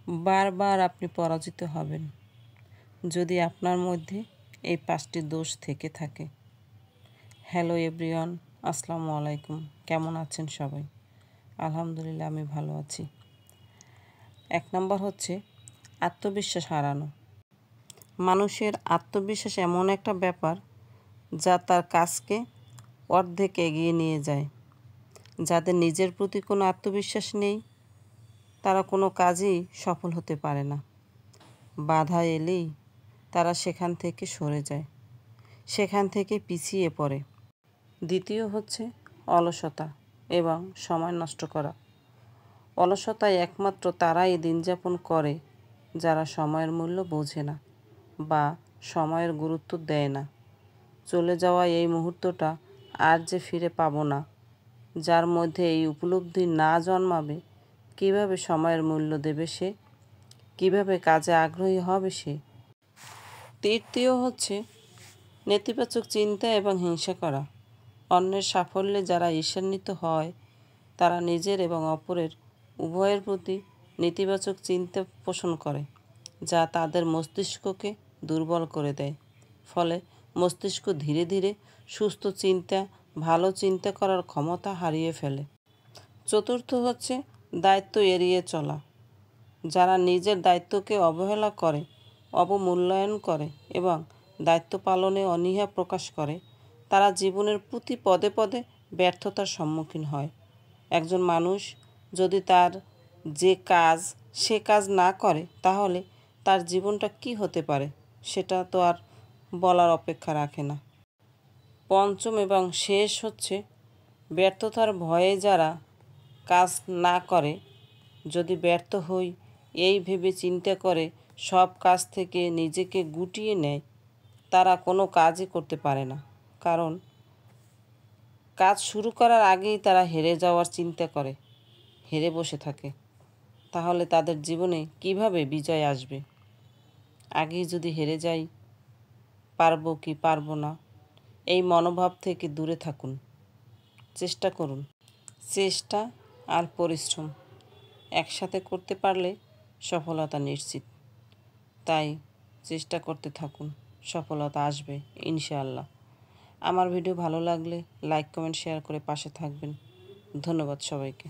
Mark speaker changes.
Speaker 1: বারবার আপনি পরাজিত হবেন যদি আপনার মধ্যে এই 5টি দোষ থেকে থাকে। হ্যালো এভরিওয়ান, আসসালামু আলাইকুম। কেমন আছেন সবাই? আলহামদুলিল্লাহ, আমি ভালো আছি। 1 নম্বর হচ্ছে আত্মবিশ্বাস হারানো। মানুষের আত্মবিশ্বাস এমন একটা ব্যাপার যা তার কাজকে অর্ধেক এগিয়ে নিয়ে যায়। যাদের নিজের প্রতি কোনো আত্মবিশ্বাস নেই তারা কোনো কাজেই সফল হতে পারে না। বাধা এলেই তারা সেখান থেকে সরে যায়, সেখান থেকে পিছিয়ে পড়ে। দ্বিতীয় হচ্ছে অলসতা এবং সময় নষ্ট করা। অলসতায় একমাত্র তারাই দিন যাপন করে যারা সময়ের মূল্য বোঝে না বা সময়ের গুরুত্ব দেয় না। চলে যাওয়া এই মুহূর্তটা আর যে ফিরে পাবো না, যার মধ্যে এই উপলব্ধি না জন্মাবে, কিভাবে সময়ের মূল্য দেবে সে, কিভাবে কাজে আগ্রহী হবে সে। তৃতীয় হচ্ছে নেতিবাচক চিন্তা এবং হিংসা করা। অন্যের সাফল্যে যারা ঈর্ষান্বিত হয় তারা নিজের এবং অপরের উভয়ের প্রতি নেতিবাচক চিন্তা পোষণ করে, যা তাদের মস্তিষ্ককে দুর্বল করে দেয়। ফলে মস্তিষ্ক ধীরে ধীরে সুস্থ চিন্তা, ভালো চিন্তা করার ক্ষমতা হারিয়ে ফেলে। চতুর্থ হচ্ছে দায়িত্ব এড়িয়ে চলা। যারা নিজের দায়িত্বকে অবহেলা করে, অবমূল্যায়ন করে এবং দায়িত্ব পালনে অনীহা প্রকাশ করে, তারা জীবনের প্রতি পদে পদে ব্যর্থতার সম্মুখীন হয়। একজন মানুষ যদি তার যে কাজ সে কাজ না করে তাহলে তার জীবনটা কি হতে পারে সেটা তো আর বলার অপেক্ষা রাখে না। পঞ্চম এবং শেষ হচ্ছে ব্যর্থতার ভয়ে যারা কাজ না করে, যদি ব্যর্থ হই এই ভেবে চিন্তা করে সব কাজ থেকে নিজেকে গুটিয়ে নেয়, তারা কোনো কাজই করতে পারে না। কারণ কাজ শুরু করার আগেই তারা হেরে যাওয়ার চিন্তা করে, হেরে বসে থাকে। তাহলে তাদের জীবনে কিভাবে বিজয় আসবে? আগেই যদি হেরে যাই, পারবো কি পারবো না, এই মনোভাব থেকে দূরে থাকুন। চেষ্টা করুন। চেষ্টা আর পরিশ্রম একসাথে করতে পারলে সফলতা নিশ্চিত। তাই চেষ্টা করতে থাকুন, সফলতা আসবে ইনশাআল্লাহ। আমার ভিডিও ভালো লাগলে লাইক, কমেন্ট, শেয়ার করে পাশে থাকবেন। ধন্যবাদ সবাইকে।